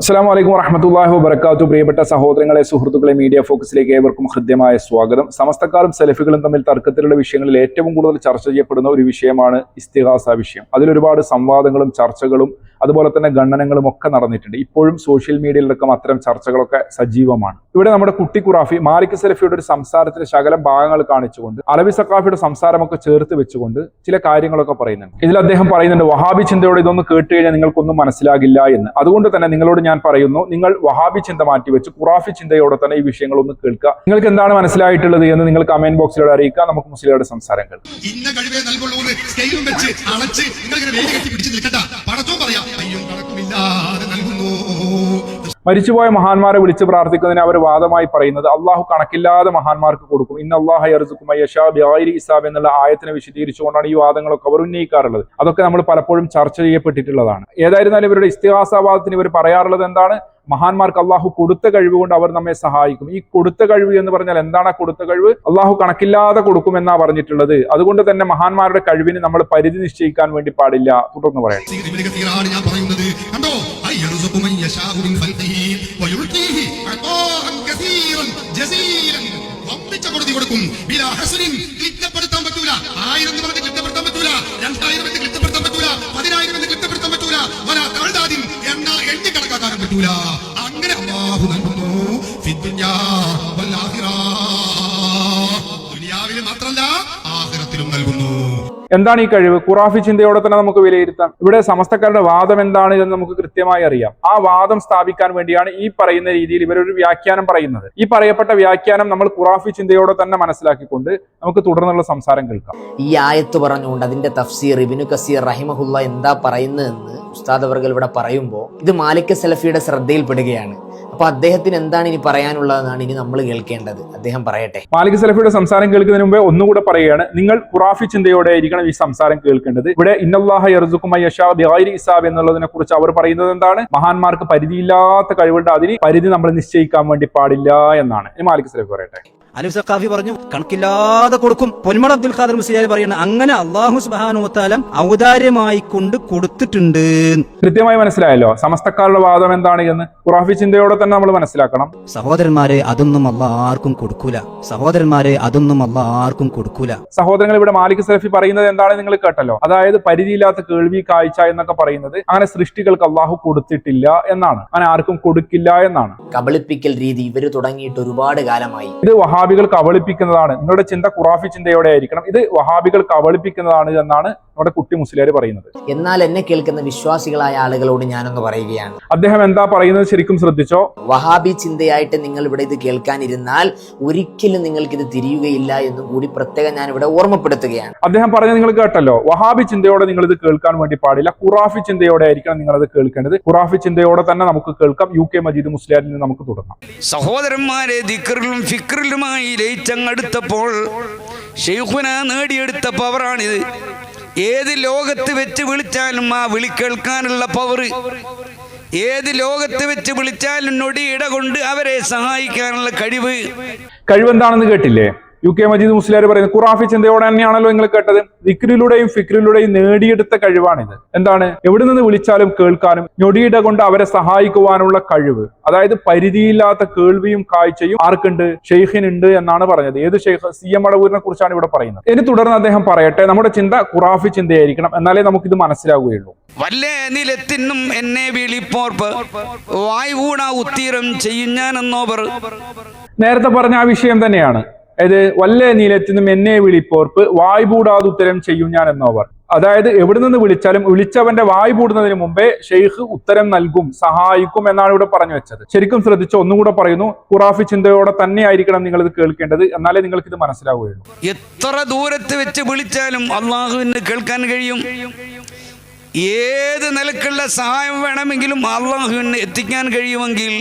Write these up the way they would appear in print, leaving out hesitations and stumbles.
അസ്സലാമു അലൈക്കും വറഹ്മത്തുള്ളാഹി വബറകാതുഹു. പ്രിയപ്പെട്ട സഹോദരങ്ങളെ, സുഹൃത്തുക്കളെ, മീഡിയ ഫോക്കസിലേക്ക് ഏവർക്കും ഹൃദ്യമായ സ്വാഗതം. സമസ്തക്കാരും സലഫികളും തമ്മിൽ തർക്കത്തിലുള്ള വിഷയങ്ങളിൽ ഏറ്റവും കൂടുതൽ ചർച്ച ചെയ്യപ്പെടുന്ന ഒരു വിഷയമാണ് ഇസ്തിഗാസ വിഷയം. അതിലൊരുപാട് സംവാദങ്ങളും ചർച്ചകളും അതുപോലെ തന്നെ ഖണ്ഡനങ്ങളും ഒക്കെ നടന്നിട്ടുണ്ട്. ഇപ്പോഴും സോഷ്യൽ മീഡിയയിലടക്കം അത്തരം ചർച്ചകളൊക്കെ സജീവമാണ്. ഇവിടെ നമ്മുടെ കുട്ടി ഖുറാഫി മാലിക് സലഫിയുടെ ഒരു സംസാരത്തിന്റെ ശകലം ഭാഗങ്ങൾ കാണിച്ചുകൊണ്ട് അലവി സഖാഫിയുടെ സംസാരമൊക്കെ ചേർത്ത് വെച്ചുകൊണ്ട് ചില കാര്യങ്ങളൊക്കെ പറയുന്നുണ്ട്. ഇതിൽ അദ്ദേഹം പറയുന്നുണ്ട്, വഹാബി ചിന്തയോടെ ഇതൊന്ന് കേട്ട് കഴിഞ്ഞാൽ നിങ്ങൾക്കൊന്നും മനസ്സിലാകില്ല എന്ന്. അതുകൊണ്ട് തന്നെ നിങ്ങളോട് ഞാൻ പറയുന്നു, നിങ്ങൾ വഹാബി ചിന്ത മാറ്റിവെച്ച് ഖുറാഫി ചിന്തയോടെ തന്നെ ഈ വിഷയങ്ങളൊന്ന് കേൾക്കുക. നിങ്ങൾക്ക് എന്താണ് മനസ്സിലായിട്ടുള്ളത് എന്ന് നിങ്ങൾ കമന്റ് ബോക്സിലൂടെ അറിയിക്കുക. നമുക്ക് മുസ്ലിങ്ങളുടെ സംസാരം കേൾക്കാം. മരിച്ചുപോയ മഹാന്മാരെ വിളിച്ച് പ്രാർത്ഥിക്കുന്നതിന് അവർ വാദമായി പറയുന്നത് അള്ളാഹു കണക്കില്ലാതെ മഹാന്മാർക്ക് കൊടുക്കും, ഇന്ന അല്ലാഹ യർസുഖു മയ്യശാ ബിഗൈരി ഹിസാബ് എന്നുള്ള ആയത്തിനെ വിശദീകരിച്ചുകൊണ്ടാണ് ഈ വാദങ്ങളൊക്കെ അവർ ഉന്നയിക്കാറുള്ളത്. അതൊക്കെ നമ്മൾ പലപ്പോഴും ചർച്ച ചെയ്യപ്പെട്ടിട്ടുള്ളതാണ്. ഏതായിരുന്നാലും ഇവരുടെ ഇസ്തിഗാസവാദത്തിന് ഇവർ പറയാറുള്ളത് എന്താണ്? മഹാന്മാർക്ക് അള്ളാഹു കൊടുത്ത കഴിവ് കൊണ്ട് അവർ നമ്മെ സഹായിക്കും. ഈ കൊടുത്ത കഴിവ് എന്ന് പറഞ്ഞാൽ എന്താണ്? കൊടുത്ത കഴിവ് അള്ളാഹു കണക്കില്ലാതെ കൊടുക്കുമെന്നാ പറഞ്ഞിട്ടുള്ളത്. അതുകൊണ്ട് തന്നെ മഹാന്മാരുടെ കഴിവിന് നമ്മൾ പരിധി നിശ്ചയിക്കാൻ വേണ്ടി പാടില്ല. തുടർന്ന് പറയാം, അങ്ങനെ അല്ലാഹു നൽകുന്നു ദുനിയാവിൽ മാത്രമല്ല ആഖിറത്തിലും നൽകുന്നു. എന്താണ് ഈ കഴിവ്? ഖുറാഫി ചിന്തയോടെ തന്നെ നമുക്ക് വിലയിരുത്താം. ഇവിടെ സമസ്തക്കാരുടെ വാദം എന്താണ് എന്ന് നമുക്ക് കൃത്യമായി അറിയാം. ആ വാദം സ്ഥാപിക്കാൻ വേണ്ടിയാണ് ഈ പറയുന്ന രീതിയിൽ ഇവരൊരു വ്യാഖ്യാനം പറയുന്നത്. ഈ പറയപ്പെട്ട വ്യാഖ്യാനം നമ്മൾ ഖുറാഫി ചിന്തയോടെ തന്നെ മനസ്സിലാക്കിക്കൊണ്ട് നമുക്ക് തുടർന്നുള്ള സംസാരം കേൾക്കാം. ഈ ആയത്ത് പറഞ്ഞുകൊണ്ട് അതിന്റെ തഫ്സീർ ഇബ്നു കസീർ റഹിമഹുല്ല എന്താ പറയുന്നതെന്ന് ഉസ്താദ് അവർകൾ ഇവിടെ പറയുമ്പോൾ ഇത് മാലിക് സലഫിയുടെ ശ്രദ്ധയിൽപ്പെടുകയാണ്. അപ്പൊ അദ്ദേഹത്തിന് എന്താണ് ഇനി പറയാനുള്ളതെന്നാണ് ഇനി നമ്മൾ കേൾക്കേണ്ടത്. അദ്ദേഹം പറയട്ടെ. മാലിക് സലഫിയുടെ സംസാരം കേൾക്കുന്നതിന് മുമ്പേ ഒന്നുകൂടെ പറയുകയാണ്, നിങ്ങൾ ഖുറാഫി ചിന്തയോടെ ആയിരിക്കണം ഈ സംസാരം കേൾക്കേണ്ടത്. ഇവിടെ ഇന്നല്ലാഹ യർസുഖു മയ്യശാ ബിഗൈരി ഹിസാബ് എന്നുള്ളതിനെ കുറിച്ച് അവർ പറയുന്നത് എന്താണ്? മഹാന്മാർക്ക് പരിധിയില്ലാത്ത കഴിവുണ്ട്, അതിന് പരിധി നമ്മൾ നിശ്ചയിക്കാൻ വേണ്ടി പാടില്ല എന്നാണ്. ഇനി മാലിക് സലഫി പറയട്ടെ. അലവി സഖാഫി പറഞ്ഞു, കണക്കില്ലാതെ കൊടുക്കും. പൊന്മള അബ്ദുൽ ഖാദർ മുസ്ലിയാർ പറയുന്നത് അങ്ങനെ അല്ലാഹു സുബ്ഹാനഹു വ തആല ഔദാര്യമായി കൊണ്ട് കൊടുത്തിട്ടുണ്ട്. കൃത്യമായി മനസ്സിലായല്ലോ സമസ്തക്കാരുടെ വാദം എന്താണ് എന്ന്. ഖുറാഫി ചിന്തയോടെ തന്നെ നമ്മൾ മനസ്സിലാക്കണം. സഹോദരന്മാരെ, അതൊന്നും അല്ലാഹ് ആർക്കും കൊടുക്കൂല. സഹോദരന്മാരെ, അതൊന്നും അല്ലാഹ് ആർക്കും കൊടുക്കൂല. സഹോദരങ്ങൾ, ഇവിടെ മാലിക് സലഫി പറയുന്നത് എന്താണ് നിങ്ങൾ കേട്ടല്ലോ. അതായത് പരിധിയില്ലാത്ത കേൾവി, കാഴ്ച എന്നൊക്കെ പറയുന്നത് അങ്ങനെ സൃഷ്ടികൾക്ക് അള്ളാഹു കൊടുത്തിട്ടില്ല എന്നാണ്, അങ്ങനെ ആർക്കും കൊടുക്കില്ല എന്നാണ്. കബളിപ്പിക്കൽ രീതി ഇവര് തുടങ്ങിയിട്ട് ഒരുപാട് കാലമായി. ഇത് വഹാബികൾ കബളിപ്പിക്കുന്നതാണ്. നിങ്ങളുടെ ചിന്ത ഖുറാഫി ചിന്തയോടെ ആയിരിക്കണം. ഇത് വഹാബികൾ കബളിപ്പിക്കുന്നതാണ് എന്നാണ് നമ്മുടെ കുട്ടി മുസ്ലിയാർ പറയുന്നത്. എന്നാൽ എന്നെ കേൾക്കുന്ന വിശ്വാസികളായ ആളുകളോട് ഞാനൊന്ന് പറയുകയാണ്. അദ്ദേഹം എന്താ പറയുന്നത് ശരിക്കും ശ്രദ്ധിച്ചോ? വഹാബി ചിന്തയായിട്ട് നിങ്ങൾ ഇവിടെ ഇത് കേൾക്കാനിരുന്നാൽ ഒരിക്കലും നിങ്ങൾക്ക് ഇത് തിരിയുകയില്ല എന്നും കൂടി പ്രത്യേകം ഞാൻ ഇവിടെ ഓർമ്മപ്പെടുത്തുകയാണ്. അദ്ദേഹം പറഞ്ഞത് നിങ്ങൾ കേട്ടല്ലോ. വഹാബി ചിന്തയോടെ നിങ്ങൾ ഇത് കേൾക്കാൻ വേണ്ടി പാടില്ല, ഖുറാഫി ചിന്തയോടെ ആയിരിക്കണം നിങ്ങൾ അത് കേൾക്കേണ്ടത്. ഖുറാഫി ചിന്തയോടെ തന്നെ നമുക്ക് കേൾക്കാം. UK മജീദ് മുസ്ലിയാരിൽ നിന്ന് നമുക്ക് തുടങ്ങാം. സഹോദരന്മാരെ, ദിക്റിലും ഫിക്റിലുമായി ലയിച്ചങ്ങടുത്തപ്പോൾ ശൈഖുന നേടിയെടുത്ത പവറാണിത്. ഏത് ലോകത്ത് വെച്ച് വിളിച്ചാലും ആ വിളി കേൾക്കാനുള്ള പവർ, ഏത് ലോകത്ത് വെച്ച് വിളിച്ചാലും നൊടിയിട കൊണ്ട് അവരെ സഹായിക്കാനുള്ള കഴിവെന്താണെന്ന് കേട്ടില്ലേ? UK മജീദ് മുസ്ലിയാർ പറയുന്നത് ഖുറാഫി ചിന്തയോടെ തന്നെയാണല്ലോ നിങ്ങൾ കേട്ടത്. ദിക്റിലൂടെയും ഫിക്റിലൂടെയും നേടിയെടുത്ത കഴിവാണിത്. എന്താണ്? എവിടെ നിന്ന് വിളിച്ചാലും കേൾക്കാനും ഞൊടിയിട കൊണ്ട് അവരെ സഹായിക്കുവാനുള്ള കഴിവ്. അതായത് പരിധിയില്ലാത്ത കേൾവിയും കാഴ്ചയും ആർക്കുണ്ട്? ഷെയ്ഖിനുണ്ട് എന്നാണ് പറഞ്ഞത്. ഏത് ഷെയ്ഖ്? CM മടവൂരിനെ കുറിച്ചാണ് ഇവിടെ പറയുന്നത്. ഇനി തുടർന്ന് അദ്ദേഹം പറയട്ടെ, നമ്മുടെ ചിന്ത ഖുറാഫി ചിന്തയായിരിക്കണം, എന്നാലേ നമുക്കിത് മനസ്സിലാവുകയുള്ളൂ. വല്ലേ നിലത്തിനും എന്നെ വിളിപ്പോർപ്പ് വായ്വൂണ ഉത്തീരം ചെയ്യും ഞാനെന്നോവർ. നേരത്തെ പറഞ്ഞ ആ വിഷയം തന്നെയാണ്. അതായത് വല്ലേ നീലത്തിനും എന്നെ വിളിപ്പോർപ്പ് വായ്പൂടാതെ ഉത്തരം ചെയ്യും ഞാൻ എന്നവർ. അതായത് എവിടെ നിന്ന് വിളിച്ചാലും വിളിച്ചവന്റെ വായ് പൂടുന്നതിന് മുമ്പേ ഷെയ്ഖ് ഉത്തരം നൽകും, സഹായിക്കും എന്നാണ് ഇവിടെ പറഞ്ഞു വെച്ചത്. ശരിക്കും ശ്രദ്ധിച്ച് ഒന്നുകൂടെ പറയുന്നു, ഖുറാഫി ചിന്തയോടെ തന്നെ ആയിരിക്കണം നിങ്ങൾ ഇത് കേൾക്കേണ്ടത്, എന്നാലേ നിങ്ങൾക്ക് ഇത് മനസ്സിലാവുകയുള്ളൂ. എത്ര ദൂരത്ത് വെച്ച് വിളിച്ചാലും അള്ളാഹുവിന് കേൾക്കാൻ കഴിയും. ഏത് നിലക്കുള്ള സഹായം വേണമെങ്കിലും അള്ളാഹുവിന് എത്തിക്കാൻ കഴിയുമെങ്കിൽ.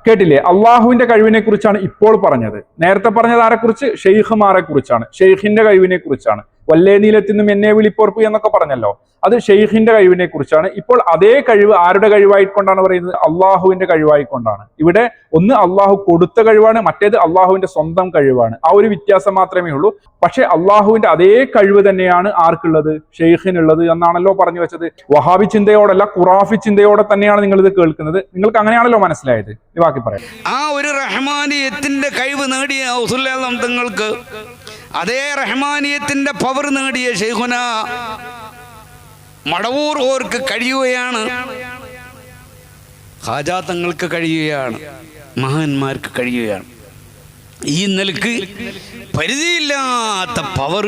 കേട്ടില്ലേ? അള്ളാഹുവിന്റെ കഴിവിനെ കുറിച്ചാണ് ഇപ്പോൾ പറഞ്ഞത്. നേരത്തെ പറഞ്ഞത് ആരെ കുറിച്ച്? ഷെയ്ഖുമാരെ കുറിച്ചാണ്, ഷെയ്ഖിന്റെ കഴിവിനെ കുറിച്ചാണ്. വല്ലേ നീലത്തിനും എന്നെ വിളിപ്പോർപ്പ് എന്നൊക്കെ പറഞ്ഞല്ലോ. അത് ഷെയ്ഖിന്റെ കഴിവിനെ കുറിച്ചാണ്. ഇപ്പോൾ അതേ കഴിവ് ആരുടെ കഴിവായിക്കൊണ്ടാണ് പറയുന്നത്? അള്ളാഹുവിന്റെ കഴിവായിക്കൊണ്ടാണ്. ഇവിടെ ഒന്ന് അള്ളാഹു കൊടുത്ത കഴിവാണ്, മറ്റേത് അള്ളാഹുവിന്റെ സ്വന്തം കഴിവാണ്. ആ ഒരു വ്യത്യാസം മാത്രമേ ഉള്ളൂ. പക്ഷെ അള്ളാഹുവിന്റെ അതേ കഴിവ് തന്നെയാണ് ആർക്കുള്ളത്? ഷെയ്ഖിനുള്ളത് എന്നാണല്ലോ പറഞ്ഞു വെച്ചത്. വഹാബി ചിന്തയോടല്ല, ഖുറാഫി ചിന്തയോടെ തന്നെയാണ് നിങ്ങൾ ഇത് കേൾക്കുന്നത്. നിങ്ങൾക്ക് അങ്ങനെയാണല്ലോ മനസ്സിലായത്. ഈ ബാക്കി പറയാം. ആ ഒരു റഹ്മാനിയത്തിന്റെ കഴിവ് നേടിയ ഔസുല്ലാഹ് തങ്ങൾക്ക് അതേ റഹ്മാനിയത്തിന്റെ പവർ നേടിയ ശൈഖുന മടവൂർ ഓർക്ക് കഴിയുകയാണ്, ഖാജാ തങ്ങൾക്ക് കഴിയുകയാണ്, മഹാന്മാർക്ക് കഴിയുകയാണ്. ഈ നിലക്ക് പരിധിയില്ലാത്ത പവർ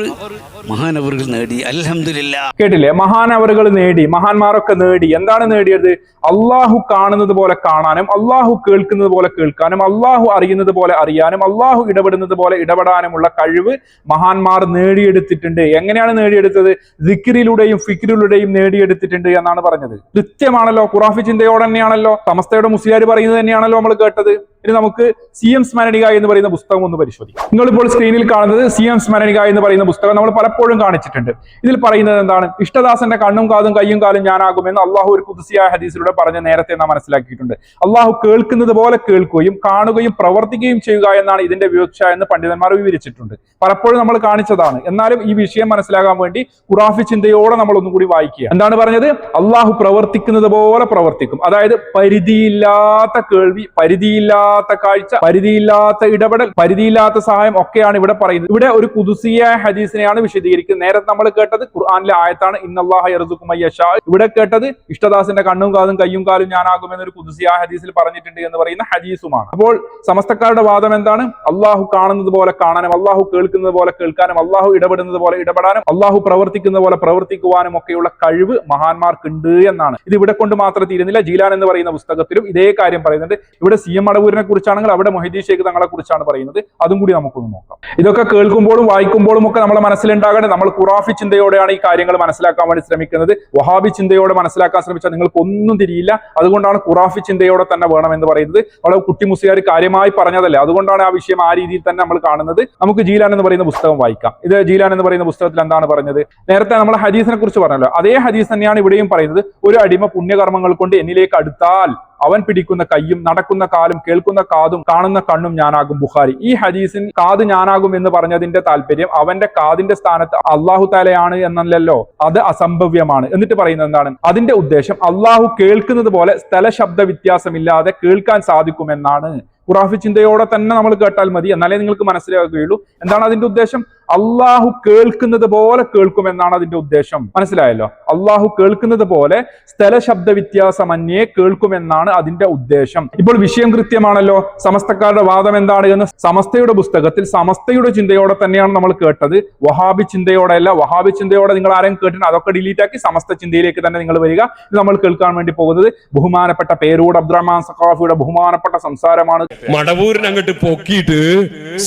മഹാനവറുകൾ നേടി. അൽഹംദുലില്ലാഹ്. കേട്ടില്ലേ? മഹാനവറുകൾ നേടി, മഹാന്മാരൊക്കെ നേടി. എന്താണ് നേടിയത്? അള്ളാഹു കാണുന്നത് പോലെ കാണാനും, അള്ളാഹു കേൾക്കുന്നത് പോലെ കേൾക്കാനും, അള്ളാഹു അറിയുന്നത് പോലെ അറിയാനും, അള്ളാഹു ഇടപെടുന്നത് പോലെ ഇടപെടാനുമുള്ള കഴിവ് മഹാന്മാർ നേടിയെടുത്തിട്ടുണ്ട്. എങ്ങനെയാണ് നേടിയെടുത്തത്? ദിക്റിലൂടെയും ഫിക്റിലൂടെയും നേടിയെടുത്തിട്ടുണ്ട് എന്നാണ് പറഞ്ഞത്. കൃത്യമാണല്ലോ, ഖുറാഫി ചിന്തയോടെ തന്നെയാണല്ലോ, സമസ്തയുടെ മുസ്ലിയാർ പറയുന്നത് തന്നെയാണല്ലോ നമ്മൾ കേട്ടത്. ഇനി നമുക്ക് CM സ്മരണിക എന്ന് പറയുന്ന പുസ്തകം ഒന്ന് പരിശോധിക്കാം. നിങ്ങളിപ്പോൾ സ്ക്രീനിൽ കാണുന്നത് CM സ്മരണിക എന്ന് പറയുന്ന പുസ്തകം നമ്മൾ പലപ്പോഴും കാണിച്ചിട്ടുണ്ട്. ഇതിൽ പറയുന്നത് എന്താണ്? ഇഷ്ടദാസന്റെ കണ്ണും കാതും കയ്യും കാലും ഞാനാകുമെന്ന് അള്ളാഹു ഒരു ഖുദ്സിയായ ഹദീസിലൂടെ പറഞ്ഞ് നേരത്തെ നാം മനസ്സിലാക്കിയിട്ടുണ്ട്. അള്ളാഹു കേൾക്കുന്നത് പോലെ കേൾക്കുകയും കാണുകയും പ്രവർത്തിക്കുകയും ചെയ്യുക എന്നാണ് ഇതിന്റെ വിവക്ഷ എന്ന് പണ്ഡിതന്മാർ വിവരിച്ചിട്ടുണ്ട്. പലപ്പോഴും നമ്മൾ കാണിച്ചതാണ്. എന്നാലും ഈ വിഷയം മനസ്സിലാകാൻ വേണ്ടി ഖുറാഫി ചിന്തയോടെ നമ്മൾ ഒന്നും കൂടി വായിക്കുക. എന്താണ് പറഞ്ഞത്? അള്ളാഹു പ്രവർത്തിക്കുന്നത് പോലെ പ്രവർത്തിക്കും. അതായത് പരിധിയില്ലാത്ത കേൾവി, പരിധിയില്ലാത്ത കാഴ്ച, പരിധിയില്ലാത്ത ഇടപെടൽ, പരിധിയില്ലാത്ത സഹായം ഒക്കെയാണ് ഇവിടെ പറയുന്നത്. ഇവിടെ ഒരു ഖുദ്സിയ ഹദീസിനെയാണ് വിശദീകരിക്കുന്നത്. നേരത്തെ നമ്മൾ കേട്ടത് ഖുർആനിലെ ആയത്താണ്, ഇന്നല്ലാഹ യർസുഖു മൻ യശാ. ഇവിടെ കേട്ടത് ഇഷ്ടദാസന്റെ കണ്ണും കാതും കയ്യും കാലും ഞാനാകുമെന്ന് ഒരു ഖുദ്സിയ ഹദീസിൽ പറഞ്ഞിട്ടുണ്ട് എന്ന് പറയുന്ന ഹദീസുമാണ്. അപ്പോൾ സമസ്തക്കാരുടെ വാദം എന്താണ്? അള്ളാഹു കാണുന്നത് പോലെ കാണാനും, അള്ളാഹു കേൾക്കുന്നത് പോലെ കേൾക്കാനും, അള്ളാഹു ഇടപെടുന്നത് പോലെ ഇടപെടാനും, അള്ളാഹു പ്രവർത്തിക്കുന്ന പോലെ പ്രവർത്തിക്കുവാനും ഒക്കെയുള്ള കഴിവ് മഹാന്മാർക്കുണ്ട് എന്നാണ്. ഇത് ഇവിടെ കൊണ്ട് മാത്രം തീരുന്നില്ല. ജീലാൻ എന്ന് പറയുന്ന പുസ്തകത്തിലും ഇതേ കാര്യം പറയുന്നുണ്ട്. ഇവിടെ CM മടവൂരിനെ കുറിച്ചാണെങ്കിൽ അവിടെ മൊഹീദ്ദീൻ ശൈഖ് തങ്ങളെ കുറിച്ചാണ് പറയുന്നത്. അതും കൂടി നമുക്കൊന്ന് നോക്കാം. ഇതൊക്കെ കേൾക്കുമ്പോഴും വായിക്കുമ്പോഴും ഒക്കെ നമ്മളെ മനസ്സിലുണ്ടാകേണ്ടത് നമ്മൾ ഖുറാഫി ചിന്തയോടെയാണ് ഈ കാര്യങ്ങൾ മനസ്സിലാക്കാൻ വേണ്ടി ശ്രമിക്കുന്നത്. വഹാബി ചിന്തയോടെ മനസ്സിലാക്കാൻ ശ്രമിച്ചാൽ നിങ്ങൾക്ക് ഒന്നും തിരിയില്ല. അതുകൊണ്ടാണ് ഖുറാഫി ചിന്തയോടെ തന്നെ വേണം എന്ന് പറയുന്നത്. അവിടെ കുട്ടി മുസ്ലിയാർ കാര്യമായി പറഞ്ഞതല്ലേ, അതുകൊണ്ടാണ് ആ വിഷയം ആ രീതിയിൽ തന്നെ നമ്മൾ കാണുന്നത്. നമുക്ക് ജീലാൻ എന്ന് പറയുന്ന പുസ്തകം വായിക്കാം. ഇത് ജീലാൻ എന്ന് പറയുന്ന പുസ്തകത്തിൽ എന്താണ് പറഞ്ഞത്? നേരത്തെ നമ്മൾ ഹദീസിനെ കുറിച്ച് പറഞ്ഞല്ലോ, അതേ ഹദീസ് തന്നെയാണ് ഇവിടെയും പറയുന്നത്. ഒരു അടിമ പുണ്യകർമ്മങ്ങൾ കൊണ്ട് എന്നിലേക്ക് അടുത്താൽ അവൻ പിടിക്കുന്ന കയ്യും നടക്കുന്ന കാലും കേൾക്കുന്ന കാതും കാണുന്ന കണ്ണും ഞാനാകും. ബുഖാരി. ഈ ഹദീസിൽ കാത് ഞാനാകും എന്ന് പറഞ്ഞതിന്റെ താല്പര്യം അവന്റെ കാതിന്റെ സ്ഥാനത്ത് അള്ളാഹു തആലയാണ് എന്നല്ലല്ലോ, അത് അസംഭവ്യമാണ്. എന്നിട്ട് പറയുന്നത് എന്താണ്? അതിന്റെ ഉദ്ദേശം അള്ളാഹു കേൾക്കുന്നത് പോലെ സ്ഥല ശബ്ദ വ്യത്യാസമില്ലാതെ കേൾക്കാൻ സാധിക്കുമെന്നാണ്. ഖുറാഫി ചിന്തയോടെ തന്നെ നമ്മൾ കേട്ടാൽ മതി, എന്നാലേ നിങ്ങൾക്ക് മനസ്സിലാകുകയുള്ളൂ. എന്താണ് അതിന്റെ ഉദ്ദേശം? അള്ളാഹു കേൾക്കുന്നത് പോലെ കേൾക്കുമെന്നാണ് അതിന്റെ ഉദ്ദേശം. മനസ്സിലായല്ലോ? അള്ളാഹു കേൾക്കുന്നത് പോലെ സ്ഥല ശബ്ദ വ്യത്യാസമന്യേ കേൾക്കുമെന്നാണ് അതിന്റെ ഉദ്ദേശം. ഇപ്പോൾ വിഷയം കൃത്യമാണല്ലോ. സമസ്തക്കാരുടെ വാദം എന്താണ് എന്ന് സമസ്തയുടെ പുസ്തകത്തിൽ സമസ്തയുടെ ചിന്തയോടെ തന്നെയാണ് നമ്മൾ കേട്ടത്. വഹാബി ചിന്തയോടെ അല്ല. വഹാബി ചിന്തയോടെ നിങ്ങൾ ആരെയും കേട്ടിട്ട് അതൊക്കെ ഡിലീറ്റ് ആക്കി സമസ്ത ചിന്തയിലേക്ക് തന്നെ നിങ്ങൾ വരിക. ഇത് നമ്മൾ കേൾക്കാൻ വേണ്ടി പോകുന്നത് ബഹുമാനപ്പെട്ട പേരൂട് അബ്ദുറഹ്മാൻ സഖാഫിയുടെ ബഹുമാനപ്പെട്ട സംസാരമാണ്. മടവൂരിനെ അങ്ങോട്ട് പൊക്കിയിട്ട്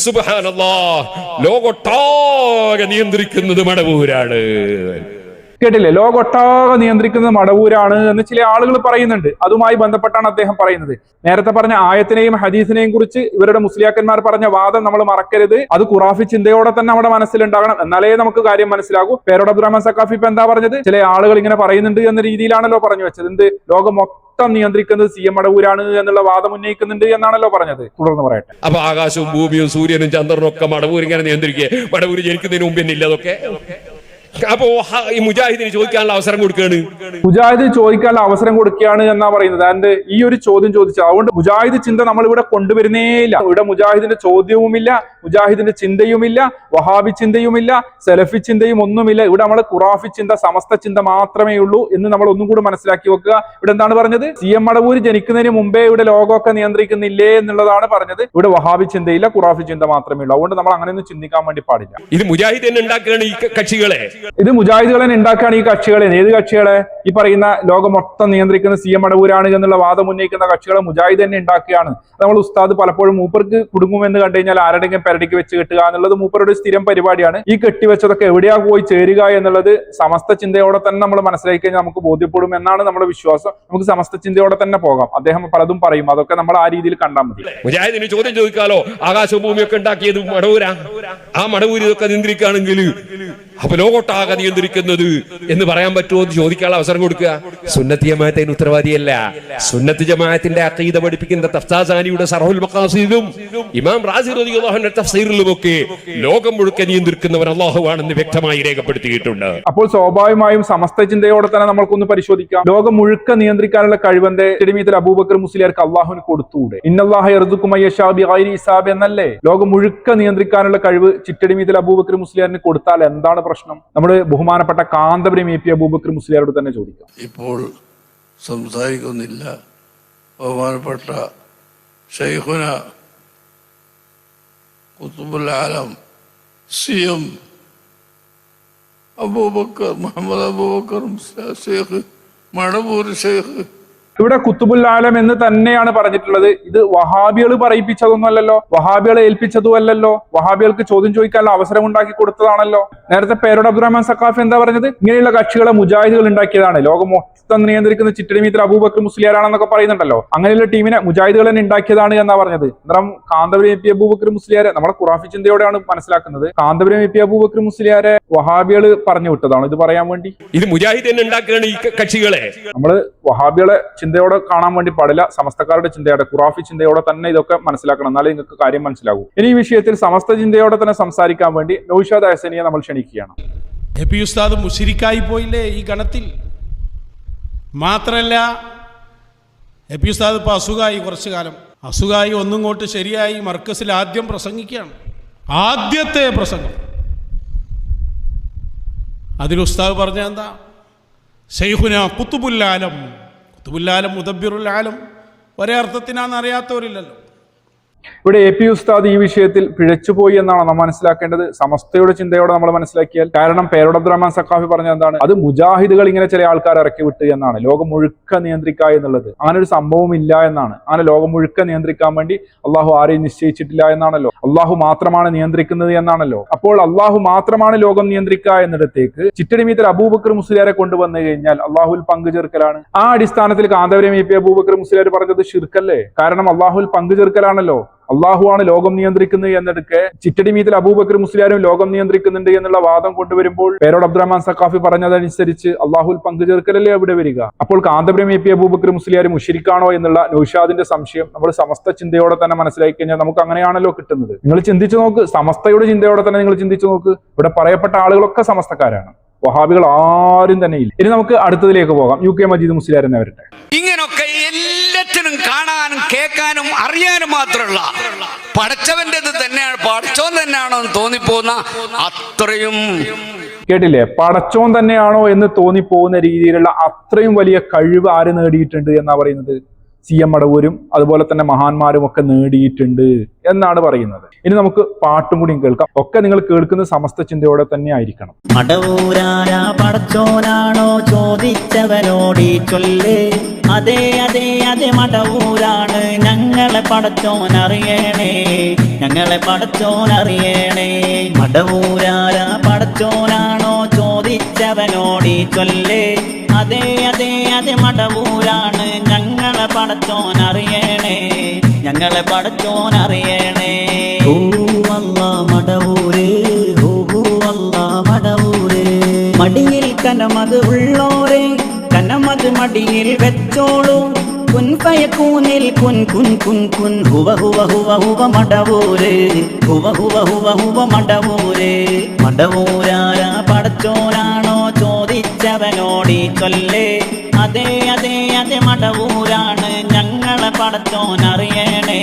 സുബ്ഹാനല്ലാഹ് ലോകൊട്ടാകെ നിയന്ത്രിക്കുന്നത് മടവൂരാണ്. കേട്ടില്ലേ? ലോകൊട്ടാകെ നിയന്ത്രിക്കുന്നത് മടവൂരാണ് എന്ന് ചില ആളുകൾ പറയുന്നുണ്ട്. അതുമായി ബന്ധപ്പെട്ടാണ് അദ്ദേഹം പറയുന്നത്. നേരത്തെ പറഞ്ഞ ആയത്തിനെയും ഹദീസിനെയും കുറിച്ച് ഇവരുടെ മുസ്ലിയാക്കന്മാർ പറഞ്ഞ വാദം നമ്മൾ മറക്കരുത്. അത് ഖുറാഫി ചിന്തയോടെ തന്നെ നമ്മുടെ മനസ്സിലുണ്ടാകണം, എന്നാലേ നമുക്ക് കാര്യം മനസ്സിലാകൂ. പേരോട് അബ്ദുറഹ്മാൻ സഖാഫി ഇപ്പൊ എന്താ പറഞ്ഞത്? ചില ആളുകൾ ഇങ്ങനെ പറയുന്നുണ്ട് എന്ന രീതിയിലാണല്ലോ പറഞ്ഞു വെച്ചത്. എന്ത്? ലോകം മൊത്തം നിയന്ത്രിക്കുന്നത് CM മടവൂരാണ് എന്നുള്ള വാദം ഉന്നയിക്കുന്നുണ്ട് എന്നാണല്ലോ പറഞ്ഞത്. തുടർന്ന് പറയട്ടെ. അപ്പൊ ആകാശവും ഭൂമിയും സൂര്യനും ചന്ദ്രനും ഒക്കെ മടവൂർ ഇങ്ങനെ നിയന്ത്രിക്കുക. മടവൂർ ജനിക്കുന്നതിന് മുമ്പ് തന്നെ ഇല്ല അതൊക്കെ. അപ്പോ ഈ മുജാഹിദിന് ചോദിക്കാനുള്ള അവസരം കൊടുക്കുകയാണ്. മുജാഹിദ് ചോദിക്കാനുള്ള അവസരം കൊടുക്കുകയാണ് എന്നാ പറയുന്നത്. ആൻഡ് ഈ ഒരു ചോദ്യം ചോദിച്ചു. അതുകൊണ്ട് മുജാഹിദ് ചിന്ത നമ്മൾ ഇവിടെ കൊണ്ടുവരുന്നേ ഇല്ല. ഇവിടെ മുജാഹിദിന്റെ ചോദ്യവുമില്ല, മുജാഹിദിന്റെ ചിന്തയുമില്ല, വഹാബി ചിന്തയുമില്ല, സലഫി ചിന്തയും ഒന്നുമില്ല. ഇവിടെ നമ്മൾ ഖുറാഫി ചിന്ത, സമസ്ത ചിന്ത മാത്രമേ ഉള്ളൂ എന്ന് നമ്മൾ ഒന്നും കൂടി മനസ്സിലാക്കി വെക്കുക. ഇവിടെ എന്താണ് പറഞ്ഞത്? CM മടവൂര് ജനിക്കുന്നതിന് മുമ്പേ ഇവിടെ ലോകമൊക്കെ നിയന്ത്രിക്കുന്നില്ലേ എന്നുള്ളതാണ് പറഞ്ഞത്. ഇവിടെ വഹാബി ചിന്തയില്ല, ഖുറാഫി ചിന്ത മാത്രമേ ഉള്ളൂ. അതുകൊണ്ട് നമ്മൾ അങ്ങനെയൊന്നും ചിന്തിക്കാൻ വേണ്ടി പാടില്ല. ഇത് മുജാഹിദ് തന്നെ ഉണ്ടാക്കുകയാണ് ഈ കക്ഷികളെ. ഇത് മുജാഹിദുകളെ ഉണ്ടാക്കുകയാണ് ഈ കക്ഷികളെ. ഏത് കക്ഷികളെ? ഈ പറയുന്ന ലോകം മൊത്തം നിയന്ത്രിക്കുന്ന CM മടവൂരാണ് എന്നുള്ള വാദം ഉന്നയിക്കുന്ന കക്ഷികളെ മുജാഹിദ് തന്നെ ഉണ്ടാക്കുകയാണ്. നമ്മൾ ഉസ്താദ് പലപ്പോഴും മൂപ്പർക്ക് കുടുങ്ങുമെന്ന് കണ്ടു കഴിഞ്ഞാൽ ആരുടെയും പെരടിക്ക് വെച്ച് കെട്ടുക എന്നുള്ളത് മൂപ്പരുടെ സ്ഥിരം പരിപാടിയാണ്. ഈ കെട്ടിവെച്ചതൊക്കെ എവിടെയാ പോയി ചേരുക എന്നുള്ളത് സമസ്ത ചിന്തയോടെ തന്നെ നമ്മൾ മനസ്സിലാക്കി കഴിഞ്ഞാൽ നമുക്ക് ബോധ്യപ്പെടും എന്നാണ് നമ്മുടെ വിശ്വാസം. നമുക്ക് സമസ്ത ചിന്തയോടെ തന്നെ പോകാം. അദ്ദേഹം പലതും പറയും, അതൊക്കെ നമ്മൾ ആ രീതിയിൽ കണ്ടാൽ മതി. മുജാഹിദിന് ചോദ്യം ചോദിക്കാലോ, ആകാശവും ഭൂമിയൊക്കെ ഉണ്ടാക്കിയത് മടവൂരാ. ആ മടവൂര് ഇതൊക്കെ നിയന്ത്രിക്കുകയാണെങ്കിൽ അപ്പൊ ലോകോട്ടാകെ നിയന്ത്രിക്കുന്നത് എന്ന് പറയാൻ പറ്റുമോ എന്ന് ചോദിക്കാനുള്ള അവസരം കൊടുക്കുക. സുന്നത്ത് ജമാഅത്തിന് ഉത്തരവാദിയല്ല. സുന്നത്ത് ജമാഅത്തിന്റെ അഖീദ പഠിപ്പിക്കുന്ന തഫ്താസാനിയുടെ സർഹുൽ മഖാസിദിലും ഇമാം റാസി റളിയല്ലാഹു അൻഹു തഫ്സീറിലുമൊക്കെ ലോകം മുഴുവൻ നിയന്ത്രിക്കുന്നവൻ അല്ലാഹുവാണെന്ന് വ്യക്തമായി രേഖപ്പെടുത്തിയിട്ടുണ്ട്. അപ്പോൾ സ്വാഭാവികമായും സമസ്ത ചിന്തയോടെ തന്നെ നമ്മൾക്കൊന്ന് പരിശോധിക്കാം. ലോകം മുഴുക്ക നിയന്ത്രിക്കാനുള്ള കഴിവന്റെ തിരുമീത്തിൽ അബൂബക്കർ മുസ്ലിയാർക്ക് അള്ളാഹുവിന് കൊടുത്തൂടെ? ഇന്നല്ലാഹ യർസുഖു മയ്യശാ ബിഗൈരി ഹിസാബ് എന്നല്ലേ? ലോകം മുഴുക്ക നിയന്ത്രിക്കാനുള്ള കഴിവ് ചിറ്റടിമീത്തിൽ അബൂബക്കർ മുസ്ലിയാറിന് കൊടുത്താൽ എന്താണ് പ്രശ്നം? നമ്മുടെ ബഹുമാനപ്പെട്ട കാന്തപുരം എ പി അബൂബക്കർ മുസ്ലിയാരോട് തന്നെ ചോദിക്കാം. ഇപ്പോൾ സംസാരിക്കുന്നില്ല. ബഹുമാനപ്പെട്ട ശൈഖുന ഖുതുബുൽ ആലം CM അബൂബക്കർ മുഹമ്മദ് അബൂബക്കർ ശൈഖ് മടവൂർ ശൈഖ് ഇവിടെ കുത്തുബുൽ ആലം എന്ന് തന്നെയാണ് പറഞ്ഞിട്ടുള്ളത്. ഇത് വഹാബികൾ പറയിപ്പിച്ചതൊന്നുമല്ലല്ലോ, വഹാബികളെ ഏൽപ്പിച്ചതുമല്ലല്ലോ, വഹാബികൾക്ക് ചോദ്യം ചോദിക്കാനുള്ള അവസരം ഉണ്ടാക്കി കൊടുത്തതാണല്ലോ. നേരത്തെ പേരോട് അബ്ദുറഹ്മാൻ സഖാഫി എന്താ പറഞ്ഞത്? ഇങ്ങനെയുള്ള കക്ഷികളെ മുജാഹിദുകൾ ഉണ്ടാക്കിയതാണ്, ലോകം മൊത്തം നിയന്ത്രിക്കുന്ന ചിറ്റടിമീത്തിൽ അബൂബക്കർ മുസ്ലിയാരാണെന്നൊക്കെ പറയുന്നുണ്ടല്ലോ. അങ്ങനെയുള്ള ടീമിനെ മുജാഹിദുകൾ തന്നെ ഉണ്ടാക്കിയതാണ് എന്നാ പറഞ്ഞത്. അന്നേരം കാന്തപുരം എ പി അബൂബക്കർ മുസ്ലിയാരെ നമ്മളെ ഖുറാഫി ചിന്തയോടെയാണ് മനസ്സിലാക്കുന്നത്. കാന്തപുരം എ പി അബൂബക്കർ മുസ്ലിയാരെ വഹാബികൾ പറഞ്ഞു വിട്ടതാണ് ഇത് പറയാൻ വേണ്ടി. ഇത് മുജാഹിദ് തന്നെ ഉണ്ടാക്കുകയാണ് ഈ കക്ഷികളെ. നമ്മള് വഹാബികളെ ചിന്തയോടെ കാണാൻ വേണ്ടി പാടില്ല, സമസ്തക്കാരുടെ ചിന്തയോടെ ഖുറാഫി ചിന്തയോടെ തന്നെ ഇതൊക്കെ മനസ്സിലാക്കണം, എന്നാലേ നിങ്ങൾക്ക് കാര്യം മനസ്സിലാകൂ. ഇനി ഈ വിഷയത്തിൽ സമസ്ത ചിന്തയോടെ തന്നെ സംസാരിക്കാൻ വേണ്ടി നൗഷാദ് ഹസനിയെ നമ്മൾ ക്ഷണിക്കുകയാണ്. എ പി ഉസ്താദ് മുശിരിക്കായി പോയില്ലേ ഈ ഗണത്തിൽ? മാത്രല്ല എ പി ഉസ്താദ് ഇപ്പോൾ അസുഖമായി, കുറച്ചു കാലം അസുഖമായി, ഒന്നിങ്ങോട്ട് ശരിയായി മർക്കസിൽ ആദ്യം പ്രസംഗിക്കുകയാണ്. ആദ്യത്തെ പ്രസംഗം അതിൽ ഉസ്താദ് പറഞ്ഞ എന്താ? ശൈഖുന ഖുതുബുൽ ആലം. ഖുതുബുൽ ആലം മുദബ്ബിറുൽ ആലം ഒരേ അർത്ഥത്തിനാണെന്ന് അറിയാത്തവരില്ലല്ലോ. ഇവിടെ എ പി ഉസ്താദ് ഈ വിഷയത്തിൽ പിഴച്ചുപോയി എന്നാണ് നമ്മൾ മനസ്സിലാക്കേണ്ടത്. സമസ്തയുടെ ചിന്തയോടെ നമ്മൾ മനസ്സിലാക്കിയാൽ. കാരണം പേരോട് അബ്ദുറഹ്മാൻ സഖാഫി പറഞ്ഞ എന്താണ്? അത് മുജാഹിദുകൾ ഇങ്ങനെ ചില ആൾക്കാർ ഇറക്കി വിട്ട് എന്നാണ്, ലോകം മുഴുക്ക നിയന്ത്രിക്കുക എന്നുള്ളത്. അങ്ങനെ ഒരു സംഭവം ഇല്ല എന്നാണ്. അങ്ങനെ ലോകം മുഴുക്ക നിയന്ത്രിക്കാൻ വേണ്ടി അള്ളാഹു ആരെയും നിശ്ചയിച്ചിട്ടില്ല എന്നാണല്ലോ. അള്ളാഹു മാത്രമാണ് നിയന്ത്രിക്കുന്നത് എന്നാണല്ലോ. അപ്പോൾ അള്ളാഹു മാത്രമാണ് ലോകം നിയന്ത്രിക്കുക എന്നിടത്തേക്ക് ചിറ്റടിമീത്തിൽ അബൂബക്കർ മുസ്ലിയാരെ കൊണ്ടുവന്നു കഴിഞ്ഞാൽ അള്ളാഹുൽ പങ്കു ചേർക്കലാണ്. ആ അടിസ്ഥാനത്തിൽ കാന്തപുരം എ പി അബൂബക്കർ മുസ്ലിയാർ പറഞ്ഞത് ശിർക്കല്ലേ? കാരണം അള്ളാഹുൽ പങ്കു ചേർക്കലാണല്ലോ. അള്ളാഹുവാണ് ലോകം നിയന്ത്രിക്കുന്നത് എന്നെടുക്കെ ചിറ്റടിമീത്തിൽ അബൂബക്കർ മുസ്ലിയാരും ലോകം നിയന്ത്രിക്കുന്നുണ്ട് എന്നുള്ള വാദം കൊണ്ടുവരുമ്പോൾ പേരോട് അബ്ദുറഹ്മാൻ സഖാഫി പറഞ്ഞതനുസരിച്ച് അള്ളാഹുൽ പങ്കു ചേർക്കലല്ലേ അവിടെ വരിക? അപ്പോൾ കാന്തപുരം എ പി അബൂബക്കർ മുസ്ലിയാർ മുശ്രിക്കാണോ എന്നുള്ള നൗഷാദിന്റെ സംശയം നമ്മൾ സമസ്ത ചിന്തയോടെ തന്നെ മനസ്സിലാക്കി കഴിഞ്ഞാൽ നമുക്ക് അങ്ങനെയാണല്ലോ കിട്ടുന്നത്. നിങ്ങൾ ചിന്തിച്ചു നോക്ക്, സമസ്തയുടെ ചിന്തയോടെ തന്നെ നിങ്ങൾ ചിന്തിച്ചു നോക്ക്. ഇവിടെ പറയപ്പെട്ട ആളുകളൊക്കെ സമസ്തക്കാരാണ്, വഹാബികൾ ആരും തന്നെ ഇല്ല. ഇനി നമുക്ക് അടുത്തതിലേക്ക് പോകാം. UK മജീദ് മുസ്ലിയാർ തന്നെ വരട്ടെ. ഇങ്ങനൊക്കെ എല്ലാത്തിനും കാണാനും കേൾക്കാനും അറിയാനും മാത്രമുള്ള പടച്ചവന്റേത് തന്നെയാണ്, പടച്ചോൻ തന്നെയാണോ എന്ന് തോന്നിപ്പോകുന്ന അത്രയും കേട്ടില്ലേ? പടച്ചോൻ തന്നെയാണോ എന്ന് തോന്നിപ്പോകുന്ന രീതിയിലുള്ള അത്രയും വലിയ കഴിവ് ആര് നേടിയിട്ടുണ്ട് എന്നാ പറയുന്നത്? CM മടവൂരും അതുപോലെ തന്നെ മഹാന്മാരും ഒക്കെ നേടിയിട്ടുണ്ട് എന്നാണ് പറയുന്നത്. ഇനി നമുക്ക് പാട്ടും കൂടി കേൾക്കാം. ഒക്കെ നിങ്ങൾ കേൾക്കുന്ന സമസ്ത ചിന്തയോടെ തന്നെ ആയിരിക്കണം. മടവൂരാരാ പടച്ചോനാണോ ചോദിച്ചവനോടി ചൊല്ല്. അതെ അതെ അതെ മടവൂരാണ് ഞങ്ങളെ പടച്ചോൻ അറിയണേ, ഞങ്ങളെ പടച്ചോൻ അറിയണേ. മടവൂരാരാ പടച്ചോനാണോ ചോദിച്ചവനോടി ചൊല്ല്. അതെ അതെ അതെ മടവൂരാണ് ഞങ്ങളെ പടച്ചോൻ അറിയണേ, ഞങ്ങളെ പടച്ചോൻ അറിയണേ. ഓ അല്ലാ മടവൂരേ, ഓ അല്ലാ മടവൂരേ. മടിയിൽ കനമത് ഉള്ളോരെ കനമത് മടിയിൽ വെച്ചോളൂ. കുൻ ഫയകൂനിൽ കുൻ കുൻ കുൻ കുൻ ഹുവ ഹുവ ഹുവ ഹുവ മടവൂരേ, ഹുവ ഹുവ ഹുവ ഹുവ മടവൂരേ. മടവൂരാരാ പടച്ചോനാണോ ചോദിച്ചവനോടി ചൊല്ല്. അതെ അതെ അതെ മടവൂരാണ് ഞങ്ങളെ പടച്ചോൻ അറിയണേ,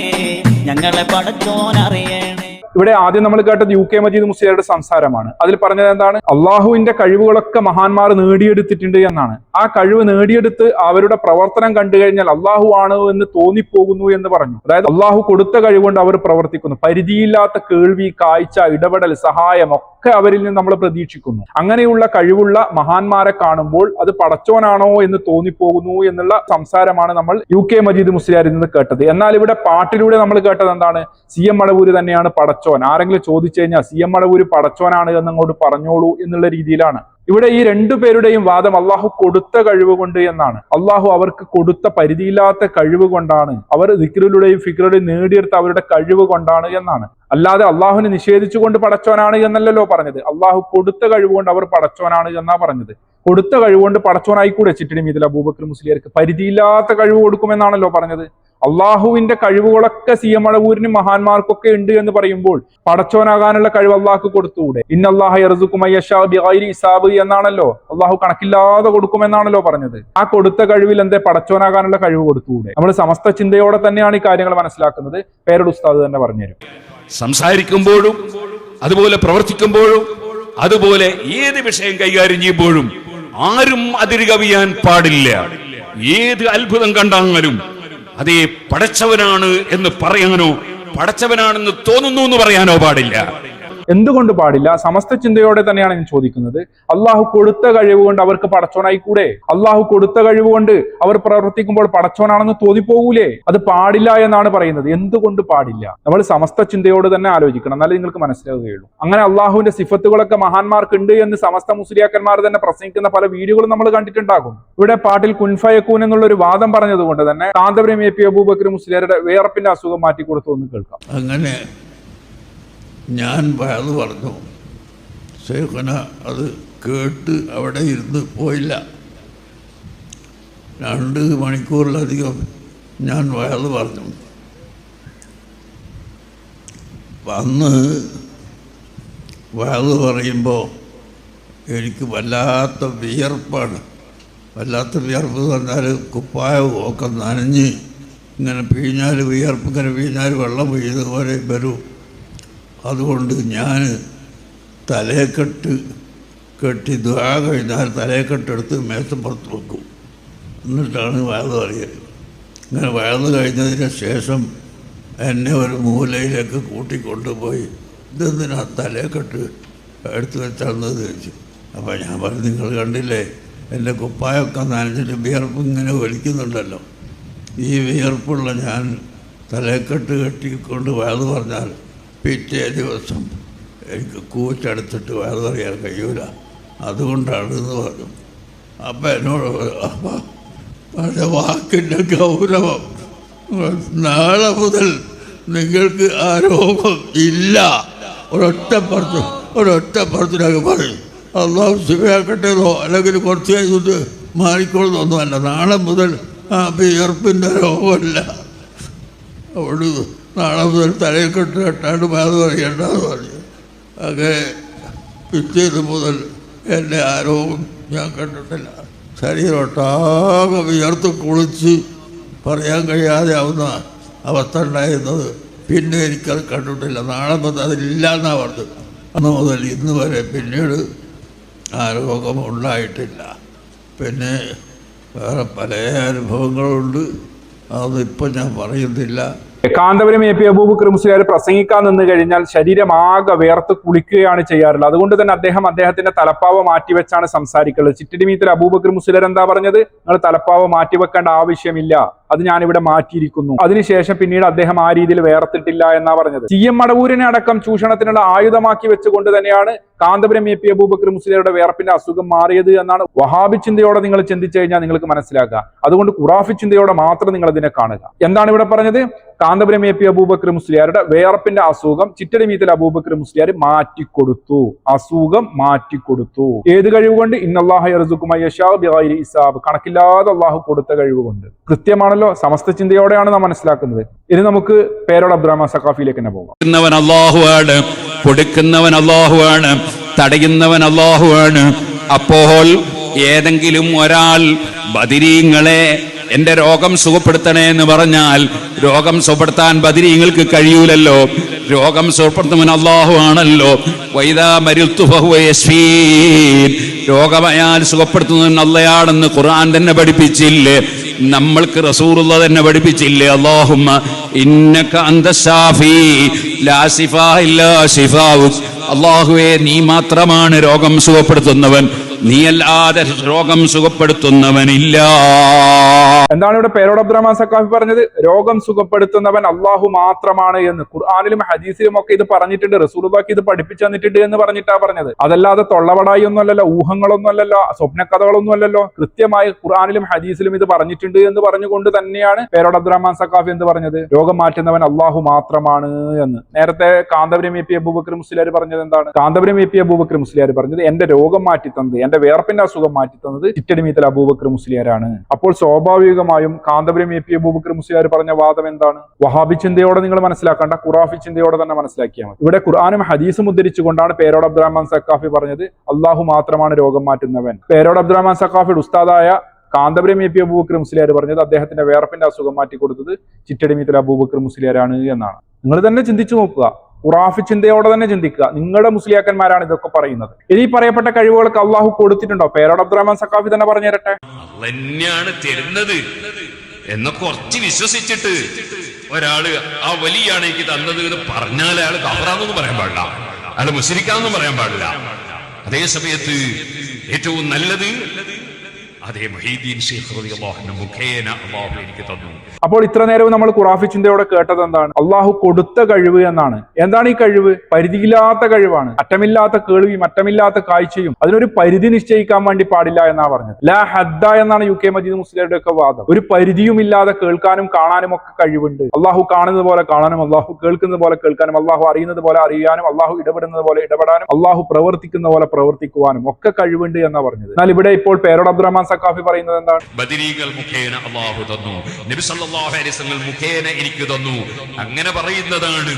ഞങ്ങളെ പടച്ചോൻ അറിയണേ. ഇവിടെ ആദ്യം നമ്മൾ കേട്ടത് UK മജീദ് മുസ്ലിയാരുടെ സംസാരമാണ്. അതിൽ പറഞ്ഞത് എന്താണ്? അള്ളാഹുവിന്റെ കഴിവുകളൊക്കെ മഹാന്മാർ നേടിയെടുത്തിട്ടുണ്ട് എന്നാണ്. ആ കഴിവ് നേടിയെടുത്ത് അവരുടെ പ്രവർത്തനം കണ്ടു കഴിഞ്ഞാൽ അള്ളാഹു ആണ് എന്ന് തോന്നിപ്പോകുന്നു എന്ന് പറഞ്ഞു. അതായത് അള്ളാഹു കൊടുത്ത കഴിവുകൊണ്ട് അവർ പ്രവർത്തിക്കുന്നു. പരിധിയില്ലാത്ത കേൾവി, കാഴ്ച, ഇടപെടൽ, സഹായം ഒക്കെ അവരിൽ നിന്ന് നമ്മൾ പ്രതീക്ഷിക്കുന്നു. അങ്ങനെയുള്ള കഴിവുള്ള മഹാന്മാരെ കാണുമ്പോൾ അത് പടച്ചോനാണോ എന്ന് തോന്നിപ്പോകുന്നു എന്നുള്ള സംസാരമാണ് നമ്മൾ UK മജീദ് മുസ്ലിയാരിൽ നിന്ന് കേട്ടത്. എന്നാൽ ഇവിടെ പാട്ടിലൂടെ നമ്മൾ കേട്ടത് എന്താണ്? CM മടവൂര് തന്നെയാണ് പടച്ചോൻ. ആരെങ്കിലും ചോദിച്ചു കഴിഞ്ഞാൽ CM മടവൂര് പടച്ചോനാണ് എന്നങ്ങോട്ട് പറഞ്ഞോളൂ എന്നുള്ള രീതിയിലാണ്. ഇവിടെ ഈ രണ്ടുപേരുടെയും വാദം അള്ളാഹു കൊടുത്ത കഴിവ് കൊണ്ട് എന്നാണ്. അള്ളാഹു അവർക്ക് കൊടുത്ത പരിധിയില്ലാത്ത കഴിവ് കൊണ്ടാണ്, അവർ ദിക്റിലൂടെയും ഫിക്റിലൂടെയും നേടിയെടുത്ത അവരുടെ കഴിവ് കൊണ്ടാണ് എന്നാണ്. അല്ലാതെ അള്ളാഹുവിനെ നിഷേധിച്ചുകൊണ്ട് പടച്ചോനാണ് എന്നല്ലല്ലോ പറഞ്ഞത്. അള്ളാഹു കൊടുത്ത കഴിവ് കൊണ്ട് അവർ പടച്ചോനാണ് എന്നാ പറഞ്ഞത്. കൊടുത്ത കഴിവുകൊണ്ട് പടച്ചോനായിക്കൂടെ ചിറ്റിടി മീതിൽ അബൂബക്കർ മുസ്ലിയാർക്ക് പരിധിയില്ലാത്ത കഴിവ് കൊടുക്കുമെന്നാണല്ലോ പറഞ്ഞത്. അള്ളാഹുവിന്റെ കഴിവുകളൊക്കെ സി എം മടവൂരിനും മഹാന്മാർക്കൊക്കെ ഉണ്ട് എന്ന് പറയുമ്പോൾ പടച്ചോനാകാനുള്ള കഴിവ് അള്ളാഹു കൊടുത്തുകൂടെ? ഇന്നല്ലാഹ യർസുഖു മയ്യശാഉ ബിഗൈരി ഹിസാബ് എന്നാണല്ലോ, അള്ളാഹു കണക്കില്ലാതെ കൊടുക്കുമെന്നാണല്ലോ പറഞ്ഞത്. ആ കൊടുത്ത കഴിവിൽ എന്തേ പടച്ചോനാകാനുള്ള കഴിവ് കൊടുത്തുകൂടെ? നമ്മൾ സമസ്ത ചിന്തയോടെ തന്നെയാണ് ഈ കാര്യങ്ങൾ മനസ്സിലാക്കുന്നത്. പേരുടെ ഉസ്താദ് തന്നെ പറഞ്ഞുതരും. സംസാരിക്കുമ്പോഴും അതുപോലെ പ്രവർത്തിക്കുമ്പോഴും അതുപോലെ ഏത് വിഷയം കൈകാര്യം ചെയ്യുമ്പോഴും ആരും അതിര് കവിയാൻ പാടില്ല. ഏത് അത്ഭുതം കണ്ടാലും അതേ പടച്ചവനാണ് എന്ന് പറയാനോ പടച്ചവനാണെന്ന് തോന്നുന്നു എന്ന് പറയാനോ പാടില്ല. എന്തുകൊണ്ട് പാടില്ല? സമസ്ത ചിന്തയോടെ തന്നെയാണ് ഞാൻ ചോദിക്കുന്നത്. അള്ളാഹു കൊടുത്ത കഴിവ് കൊണ്ട് അവർക്ക് പടച്ചോനായി കൂടെ? അള്ളാഹു കൊടുത്ത കഴിവ് കൊണ്ട് അവർ പ്രവർത്തിക്കുമ്പോൾ പടച്ചോനാണെന്ന് തോന്നിപ്പോകൂലേ? അത് പാടില്ല എന്നാണ് പറയുന്നത്. എന്തുകൊണ്ട് പാടില്ല? നമ്മൾ സമസ്ത ചിന്തയോട് തന്നെ ആലോചിക്കണം, എന്നാലേ നിങ്ങൾക്ക് മനസ്സിലാവുകയുള്ളൂ. അങ്ങനെ അള്ളാഹുവിന്റെ സിഫത്തുകളൊക്കെ മഹാന്മാർക്ക് ഉണ്ട് എന്ന് സമസ്ത മുസ്ലിയാക്കന്മാർ തന്നെ പ്രസംഗിക്കുന്ന പല വീഡിയോകളും നമ്മൾ കണ്ടിട്ടുണ്ടാകും. ഇവിടെ പാട്ടിൽ കുൻഫയക്കൂൻ എന്നുള്ള ഒരു വാദം പറഞ്ഞതുകൊണ്ട് തന്നെ കാന്തപുരം എ പി അബൂബക്കർ മുസ്ലിയാരുടെ വിയർപ്പിന്റെ അസുഖം മാറ്റിക്കൊടുത്തു എന്ന് കേൾക്കാം. അങ്ങനെ ഞാൻ വയത് പറഞ്ഞു. ശൈഖുന അത് കേട്ട് അവിടെ ഇരുന്ന് പോയില്ല. 2 മണിക്കൂറിലധികം ഞാൻ വയത് പറഞ്ഞു. അന്ന് വയത് പറയുമ്പോൾ എനിക്ക് വല്ലാത്ത വിയർപ്പാണ്. വല്ലാത്ത വിയർപ്പ് എന്ന് പറഞ്ഞാൽ കുപ്പായവും ഒക്കെ നനഞ്ഞ് ഇങ്ങനെ പിഴിഞ്ഞാൽ വിയർപ്പ് ഇങ്ങനെ പിഴിഞ്ഞാൽ വെള്ളം വീഴുന്ന പോലെ വരും. അതുകൊണ്ട് ഞാൻ തലയെക്കെട്ട് കെട്ടി ദുആ കഴിഞ്ഞാൽ തലയെക്കെട്ടെടുത്ത് മേശപ്പുറത്ത് വെക്കും. എന്നിട്ടാണ് വയത് പറയുക. ഇങ്ങനെ വയത് കഴിഞ്ഞതിന് ശേഷം എന്നെ ഒരു മൂലയിലേക്ക് കൂട്ടിക്കൊണ്ടുപോയി ഇതെന്തിനാ തലയെക്കെട്ട് എടുത്ത് വെച്ചാണെന്ന് ചോദിച്ചു. അപ്പോൾ ഞാൻ പറഞ്ഞു, നിങ്ങൾ കണ്ടില്ലേ എൻ്റെ കുപ്പായൊക്കെ നനഞ്ഞിട്ട് വിയർപ്പ് ഇങ്ങനെ വലിക്കുന്നുണ്ടല്ലോ. ഈ വിയർപ്പുള്ള ഞാൻ തലയെക്കെട്ട് കെട്ടിക്കൊണ്ട് വയത് പറഞ്ഞാൽ പിറ്റേ ദിവസം എനിക്ക് കൂച്ചെടുത്തിട്ട് വയത് പറയാൻ കഴിയൂല. അതുകൊണ്ടാണെന്ന് പറഞ്ഞു. അപ്പം എന്നോട് പറഞ്ഞ വാക്കിൻ്റെ ഗൗരവം, നാളെ മുതൽ നിങ്ങൾക്ക് ആ രോഗം ഇല്ല. ഒരൊറ്റപ്പുറത്തിനൊക്കെ പറയും. അള്ളാഹു ശിവയാക്കട്ടേതോ അല്ലെങ്കിൽ കുറച്ച് കഴിഞ്ഞിട്ട് മാറിക്കൊള്ളുന്നൊന്നുമല്ല. നാളെ മുതൽ ആ വിയർപ്പിൻ്റെ രോഗമല്ല. അവിടെ നാളെ മുതൽ തലയിൽ കെട്ടാണ്ട് വേദ പറയേണ്ടെന്ന് പറഞ്ഞു. അങ്ങനെ പിറ്റേന്ന് മുതൽ എൻ്റെ ആരോഗ്യം ഞാൻ കണ്ടിട്ടില്ല. ശരീരം ഒട്ടാകെ വിയർത്ത് കുളിച്ച് പറയാൻ കഴിയാതെ ആവുന്ന അവസ്ഥ ഉണ്ടായിരുന്നത്. പിന്നെ എനിക്കത് കണ്ടിട്ടില്ല. നാളെ മുതൽ അതില്ല എന്നാണ് പറഞ്ഞത്. അന്ന് മുതൽ ഇന്ന് വരെ പിന്നീട് ആ രോഗം ഉണ്ടായിട്ടില്ല. പിന്നെ വേറെ പല അനുഭവങ്ങളുണ്ട്, അതിപ്പോൾ ഞാൻ പറയുന്നില്ല. കാന്തപുരം എ പി അബൂബക്കർ മുസ്ലിയാർ പ്രസംഗിക്കാൻ നിന്ന് കഴിഞ്ഞാൽ ശരീരമാകെ വേർത്ത് കുളിക്കുകയാണ് ചെയ്യാറുള്ളത്. അതുകൊണ്ട് തന്നെ അദ്ദേഹത്തിന്റെ തലപ്പാവ് മാറ്റിവെച്ചാണ് സംസാരിക്കുന്നത്. ചിറ്റിടി മീത്തിൽ അബൂബക്കർ മുസ്ലിയാർ എന്താ പറഞ്ഞത്? നിങ്ങൾ തലപ്പാവ് മാറ്റിവെക്കേണ്ട ആവശ്യമില്ല, അത് ഞാനിവിടെ മാറ്റിയിരിക്കുന്നു. അതിനുശേഷം പിന്നീട് അദ്ദേഹം ആ രീതിയിൽ വേർത്തിട്ടില്ല എന്നാ പറഞ്ഞത്. സി എം മടവൂരിനെ അടക്കം ചൂഷണത്തിനുള്ള ആയുധമാക്കി വെച്ചുകൊണ്ട് തന്നെയാണ് കാന്തപുരം എ പി അബൂബക്കർ മുസ്ലിയാരുടെ വേർപ്പിന്റെ അസുഖം മാറിയത് എന്നാണ് വഹാബി ചിന്തയോടെ നിങ്ങൾ ചിന്തിച്ചു കഴിഞ്ഞാൽ നിങ്ങൾക്ക് മനസ്സിലാക്കുക. അതുകൊണ്ട് ഖുറാഫി ചിന്തയോടെ മാത്രം നിങ്ങൾ അതിനെ കാണുക. എന്താണ് ഇവിടെ പറഞ്ഞത്? കാന്തപുരം എ പി അബൂബക്കർ മുസ്ലിയാരുടെ വേർപ്പിന്റെ അസുഖം ചിറ്റടി മീത്തിൽ അബൂബക്കർ മുസ്ലിയാർ മാറ്റിക്കൊടുത്തു. അസുഖം മാറ്റിക്കൊടുത്തു. ഏത് കഴിവ് കൊണ്ട്? ഇന്നല്ലാഹ യർസുഖു മയ്യശാഉ ബിഗൈരി ഹിസാബ്. കണക്കില്ലാതെ അള്ളാഹു കൊടുത്ത കഴിവ് കൊണ്ട്. കൃത്യമാണല്ലോ, സമസ്ത ചിന്തയോടെയാണ് നാം മനസ്സിലാക്കുന്നത്. ഇനി നമുക്ക് പേരോട് അബ്ദുറഹ്മാൻ സഖാഫിയിലേക്ക് തന്നെ പോകാം. അല്ലാഹുവാണ്, കൊടുക്കുന്നവൻ അല്ലാഹുവാണ്, തടയുന്നവൻ അല്ലാഹുവാണ്. അപ്പോൾ ഏതെങ്കിലും ഒരാൾ ബദരീങ്ങളെ എന്റെ രോഗം സുഖപ്പെടുത്തണേ എന്ന് പറഞ്ഞാൽ രോഗം സുഖപ്പെടുത്താൻ ബദരീങ്ങൾക്ക് കഴിയൂലല്ലോ. രോഗം സുഖപ്പെടുത്തുന്നവൻ അല്ലാഹു ആണല്ലോ. വൈദാ മരിത്തു ഫഹുവ യശ്ഫീൻ. രോഗമായാൽ സുഖപ്പെടുത്തുന്നവൻ അല്ലാഹുവാണെന്ന് ഖുർആൻ തന്നെ പഠിപ്പിച്ചില്ലേ? നമ്മൾക്ക് റസൂലുള്ള തന്നെ പഠിപ്പിച്ചില്ലേ? അല്ലാഹുമ്മ ഇന്നക അന്തശാഫി ലാ ശിഫാ ഇല്ലാ ശിഫാഉക്. അല്ലാഹുവേ, നീ മാത്രമാണ് രോഗം സുഖപ്പെടുത്തുന്നവൻ, നീയല്ലാതെ രോഗം സുഖപ്പെടുത്തുന്നവനില്ല. എന്താണ് ഇവിടെ പേരോട് അബ്ദുറഹ്മാൻ സഖാഫി പറഞ്ഞത്? രോഗം സുഖപ്പെടുത്തുന്നവൻ അള്ളാഹു മാത്രമാണ് എന്ന്. ഖുർആനിലും ഹദീസിലും ഒക്കെ ഇത് പറഞ്ഞിട്ടുണ്ട്, റസൂലുള്ളാഹി ഇത് പഠിപ്പിച്ചു തന്നിട്ടുണ്ട് എന്ന് പറഞ്ഞിട്ടാ പറഞ്ഞത്. അതല്ലാതെ തൊള്ളവടായി ഒന്നും അല്ലല്ലോ, ഊഹങ്ങളൊന്നും അല്ലല്ലോ, സ്വപ്നകഥകളൊന്നും അല്ലല്ലോ. കൃത്യമായി ഖുർആനിലും ഹദീസിലും ഇത് പറഞ്ഞിട്ടുണ്ട് എന്ന് പറഞ്ഞുകൊണ്ട് തന്നെയാണ് പേരോട് അബ്ദുറഹ്മാൻ സഖാഫി എന്ത് പറഞ്ഞത്? രോഗം മാറ്റുന്നവൻ അള്ളാഹു മാത്രമാണ് എന്ന്. നേരത്തെ കാന്തപുരം എ പി അബൂബക്കർ മുസ്ലിയാർ പറഞ്ഞത് എന്താണ്? കാന്തപുരം എ പി അബൂബക്കർ മുസ്ലിയാർ പറഞ്ഞത് എന്റെ രോഗം മാറ്റി തന്നത്, എന്റെ വേർപ്പിന്റെ അസുഖം മാറ്റി തന്നത് ചിറ്റടിമീത്തൽ അബൂബക്കർ മുസ്ലിയാരാണ്. അപ്പോൾ സ്വാഭാവികമായും കാന്തപുരം എ പി അബൂബക്കർ മുസ്ലിയാർ പറഞ്ഞ വാദം എന്താണ്? വഹാബി ചിന്തയോടെ നിങ്ങൾ മനസ്സിലാക്കേണ്ട, ഖുറാഫി ചിന്തയോടെ തന്നെ മനസ്സിലാക്കിയാൽ മതി. ഇവിടെ ഖുർആനും ഹദീസും ഉദ്ധരിച്ചുകൊണ്ടാണ് പേരോട് അബ്ദുറഹ്മാൻ സഖാഫി പറഞ്ഞത് അള്ളാഹു മാത്രമാണ് രോഗം മാറ്റുന്നവൻ. പേരോട് അബ്ദുറഹ്മാൻ സഖാഫിയുടെ ഉസ്താദായ കാന്തപുരം എ പി അബൂബക്കർ മുസ്ലിയാർ പറഞ്ഞത് അദ്ദേഹത്തിന്റെ വേർപ്പിന്റെ അസുഖം മാറ്റി കൊടുത്തത് ചിറ്റടിമീത്തൽ അബൂബക്കർ മുസ്ലിയാരാണ് എന്നാണ്. നിങ്ങൾ തന്നെ ചിന്തിച്ചു നോക്കുക, ഖുറാഫി ചിന്തയോടെ തന്നെ ചിന്തിക്കുക. നിങ്ങളുടെ മുസ്ലിയാക്കന്മാരാണ് ഇതൊക്കെ പറയുന്നത്. ഇനി പറയപ്പെട്ട കഴിവുകൾക്ക് അള്ളാഹു കൊടുത്തിട്ടുണ്ടോ? പേരോട് അബ്ദുറഹ്മാൻ സഖാഫി തന്നെ പറഞ്ഞു തരട്ടെ. തന്നെയാണ് തരുന്നത് എന്ന് കുറച്ച് വിശ്വസിച്ചിട്ട് ഒരാള് ആ വലിയാണ് എനിക്ക് തന്നത് എന്ന് പറഞ്ഞാൽ അയാൾ കഫറാന്നൊന്നും പറയാൻ പാടില്ല, അയാൾ മുശ്രിക്കാന്നൊന്നും പറയാൻ പാടില്ല. അതേ സമയത്ത് ഏറ്റവും നല്ലത് അതേ മുഹീദ്ദീൻ ശൈഖ് റളിയല്ലാഹു അൻഹു മുഖേന അല്ലാഹു എനിക്ക് തന്നു. അപ്പോൾ ഇത്ര നേരവും നമ്മൾ ഖുറാഫി ചിന്തയോടെ കേട്ടത് എന്താണ്? അള്ളാഹു കൊടുത്ത കഴിവ് എന്നാണ്. എന്താണ് ഈ കഴിവ്? പരിധിയില്ലാത്ത കഴിവാണ്. അറ്റമില്ലാത്ത കേൾവിയും അറ്റമില്ലാത്ത കാഴ്ചയും. അതിനൊരു പരിധി നിശ്ചയിക്കാൻ വേണ്ടി പാടില്ല എന്നാ പറഞ്ഞത്. ലാ ഹദ്ദ എന്നാണ് യു കെ മജീദ് മുസ്ലിയാരുടെ ഒക്കെ വാദം. ഒരു പരിധിയും ഇല്ലാതെ കേൾക്കാനും കാണാനും ഒക്കെ കഴിവുണ്ട്. അള്ളാഹു കാണുന്നത് പോലെ കാണാനും, അള്ളാഹു കേൾക്കുന്നത് പോലെ കേൾക്കാനും, അള്ളാഹു അറിയുന്നത് പോലെ അറിയാനും, അള്ളാഹു ഇടപെടുന്നത് പോലെ ഇടപെടാനും, അള്ളാഹു പ്രവർത്തിക്കുന്ന പോലെ പ്രവർത്തിക്കുവാനും ഒക്കെ കഴിവുണ്ട് എന്നാ പറഞ്ഞത്. എന്നാൽ ഇവിടെ ഇപ്പോൾ പേരോട് അബ്ദുറഹ്മാൻ സഖാഫി പറയുന്നത് എന്താണ്? ബദരീകൾ മുഖേന അല്ലാഹു തന്നു, നബി സല്ലല്ലാഹു അലൈഹി വസല്ലം മുഖേന എനിക്ക് തന്നു. അങ്ങനെ പറയുന്നതാണ്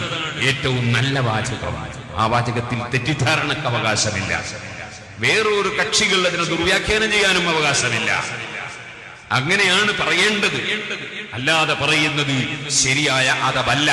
ഏറ്റവും നല്ല വാചകം. ആ വാചകത്തിൽ തെറ്റിദ്ധാരണക്ക് അവകാശമില്ല. വേറൊരു കക്ഷികൾ അതിനെ ദുർവ്യാഖ്യാനം ചെയ്യാനും അവകാശമില്ല. അങ്ങനെയാണ് പറയേണ്ടത്, അല്ലാതെ പറയുന്നത് ശരിയായ അതല്ല.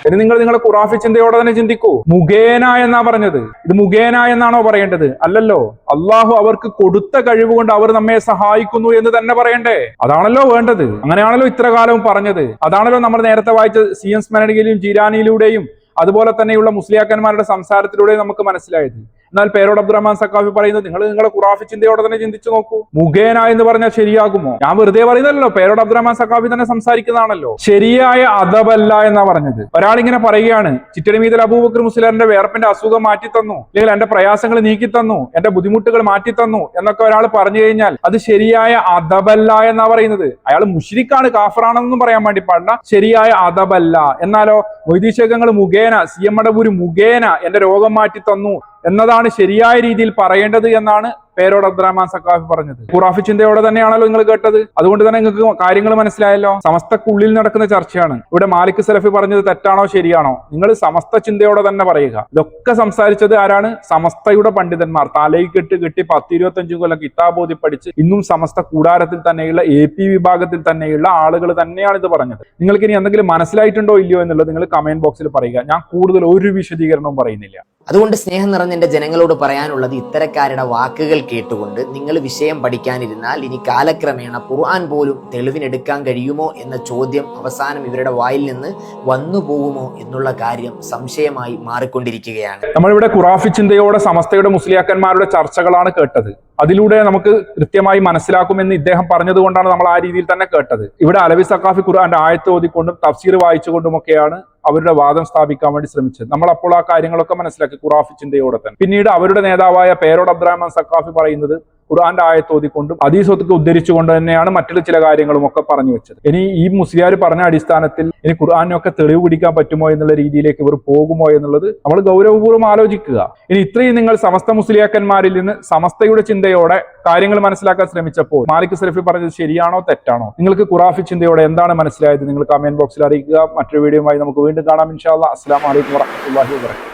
ഇനി നിങ്ങൾ നിങ്ങളെ ഖുറാഫി ചിന്തയോടെ തന്നെ ചിന്തിക്കൂ. മുഖേന എന്നാ പറഞ്ഞത്. ഇത് മുഖേന എന്നാണോ പറയേണ്ടത്? അല്ലല്ലോ. അള്ളാഹു അവർക്ക് കൊടുത്ത കഴിവ് കൊണ്ട് അവർ നമ്മെ സഹായിക്കുന്നു എന്ന് തന്നെ പറയണ്ടേ? അതാണല്ലോ വേണ്ടത്. അങ്ങനെയാണല്ലോ ഇത്ര കാലവും പറഞ്ഞത്. അതാണല്ലോ നമ്മൾ നേരത്തെ വായിച്ച CM സ്മരണികയിലും ജീരാനിയിലൂടെയും അതുപോലെ തന്നെയുള്ള മുസ്ലിയാക്കന്മാരുടെ സംസാരത്തിലൂടെ നമുക്ക് മനസ്സിലായത്. എന്നാൽ പേരോട് അബ്ദുറഹ്മാൻ സഖാഫി പറയുന്നത് നിങ്ങൾ നിങ്ങളെ ഖുറാഫി ചിന്തയോടെ തന്നെ ചിന്തിച്ചു നോക്കൂ. മുഖേന എന്ന് പറഞ്ഞാൽ ശരിയാകുമോ? ഞാൻ വെറുതെ പറയുന്നല്ലോ, പേരോട് അബ്ദുറഹ്മാൻ സഖാഫി തന്നെ സംസാരിക്കുന്നതാണല്ലോ. ശരിയായ അദബല്ല എന്നാ പറഞ്ഞത്. ഒരാളിങ്ങനെ പറയുകയാണ്, ചിറ്റടിമീത്തൽ അബൂബക്കർ മുസ്ലിയാറിന്റെ വേർപ്പിന്റെ അസുഖം മാറ്റി തന്നു, അല്ലെങ്കിൽ എന്റെ പ്രയാസങ്ങൾ നീക്കി തന്നു, എന്റെ ബുദ്ധിമുട്ടുകൾ മാറ്റി തന്നു എന്നൊക്കെ ഒരാൾ പറഞ്ഞു കഴിഞ്ഞാൽ അത് ശരിയായ അദബല്ല എന്നാ പറയുന്നത്. അയാൾ മുശ്രിക്കാണ്, കാഫറാണെന്നൊന്നും പറയാൻ വേണ്ടി പാടില്ല. ശരിയായ അദബല്ല. എന്നാലോ വൈദിശകങ്ങൾ മുഖേന, CM മടവൂര് മുഖേന എന്റെ രോഗം മാറ്റി തന്നു എന്നതാണ് ശരിയായ രീതിയിൽ പറയേണ്ടത് എന്നാണ് പേരോട് അബ്ദുറഹ്മാൻ സഖാഫി പറഞ്ഞത്. ഖുറാഫി ചിന്തയോടെ തന്നെയാണല്ലോ നിങ്ങൾ കേട്ടത്. അതുകൊണ്ട് തന്നെ നിങ്ങൾക്ക് കാര്യങ്ങൾ മനസ്സിലായല്ലോ. സമസ്തക്കുള്ളിൽ നടക്കുന്ന ചർച്ചയാണ്. ഇവിടെ മാലിക് സലഫി പറഞ്ഞത് തെറ്റാണോ ശരിയാണോ? നിങ്ങൾ സമസ്ത ചിന്തയോടെ തന്നെ പറയുക. ഇതൊക്കെ സംസാരിച്ചത് ആരാണ്? സമസ്തയുടെ പണ്ഡിതന്മാർ. തലയിൽ കെട്ടി 10-25 കൊല്ലം കിതാബോധി പഠിച്ച് ഇന്നും സമസ്ത കൂടാരത്തിൽ തന്നെയുള്ള AP വിഭാഗത്തിൽ തന്നെയുള്ള ആളുകൾ തന്നെയാണ് ഇത് പറഞ്ഞത്. നിങ്ങൾക്ക് ഇനി എന്തെങ്കിലും മനസ്സിലായിട്ടുണ്ടോ ഇല്ലയോ എന്നുള്ളത് നിങ്ങൾ കമന്റ് ബോക്സിൽ പറയുക. ഞാൻ കൂടുതൽ ഒരു വിശദീകരണവും പറയുന്നില്ല. അതുകൊണ്ട് സ്നേഹം നിറഞ്ഞ എൻ്റെ ജനങ്ങളോട് പറയാനുള്ളത്, ഇത്തരക്കാരുടെ വാക്കുകൾ കേട്ടുകൊണ്ട് നിങ്ങൾ വിഷയം പഠിക്കാനിരുന്നാൽ ഇനി കാലക്രമേണ ഖുർആൻ പോലും തെളിവിനെടുക്കാൻ കഴിയുമോ എന്ന ചോദ്യം അവസാനം ഇവരുടെ വായിൽ നിന്ന് വന്നു പോകുമോ എന്നുള്ള കാര്യം സംശയമായി മാറിക്കൊണ്ടിരിക്കുകയാണ്. നമ്മളിവിടെ ഖുറാഫി ചിന്തയോടെ സമസ്തയുടെ മുസ്ലിയാക്കന്മാരുടെ ചർച്ചകളാണ് കേട്ടത്. അതിലൂടെ നമുക്ക് കൃത്യമായി മനസ്സിലാക്കുമെന്ന് ഇദ്ദേഹം പറഞ്ഞതുകൊണ്ടാണ് നമ്മൾ ആ രീതിയിൽ തന്നെ കേട്ടത്. ഇവിടെ അലവി സഖാഫി ഖുർആന്റെ ആയത്ത് ഓതിക്കൊണ്ടും തഫ്സീർ വായിച്ചുകൊണ്ടുമൊക്കെയാണ് അവരുടെ വാദം സ്ഥാപിക്കാൻ വേണ്ടി ശ്രമിച്ചത്. നമ്മൾ അപ്പോൾ ആ കാര്യങ്ങളൊക്കെ മനസ്സിലാക്കി ഖുറാഫി ചിന്തയോടെ തന്നെ. പിന്നീട് അവരുടെ നേതാവായ പേരോട് അബ്ദുറഹ്മാൻ സഖാഫി പറയുന്നത് ഖുർആന്റെ ആയത്ത് ഓതിക്കൊണ്ടും ഹദീസൊക്കെ ഉദ്ധരിച്ചുകൊണ്ട് തന്നെയാണ് മറ്റുള്ള ചില കാര്യങ്ങളും ഒക്കെ പറഞ്ഞു വെച്ചത്. ഇനി ഈ മുസ്ലിയാർ പറഞ്ഞ അടിസ്ഥാനത്തിൽ ഇനി ഖുർആനൊക്കെ തെളിവ് പിടിക്കാൻ പറ്റുമോ എന്നുള്ള രീതിയിലേക്ക് ഇവർ പോകുമോ എന്നുള്ളത് നമ്മൾ ഗൗരവപൂർവ്വം ആലോചിക്കുക. ഇനി ഇത്രയും നിങ്ങൾ സമസ്ത മുസ്ലിയാക്കന്മാരിൽ നിന്ന് സമസ്തയുടെ ചിന്തയോടെ കാര്യങ്ങൾ മനസ്സിലാക്കാൻ ശ്രമിച്ചപ്പോൾ മാലിക് സലഫി പറഞ്ഞത് ശരിയാണോ തെറ്റാണോ? നിങ്ങൾക്ക് ഖുറാഫി ചിന്തയോടെ എന്താണ് മനസ്സിലായത്? നിങ്ങൾ കമന്റ് ബോക്സിൽ അറിയിക്കുക. മറ്റൊരു വീഡിയോയുമായി നമുക്ക് വീണ്ടും കാണാം ഇൻഷാ അല്ലാഹ്. അസ്സലാമു അലൈക്കും വറഹ്മത്തുള്ളാഹി വബറകാതുഹു.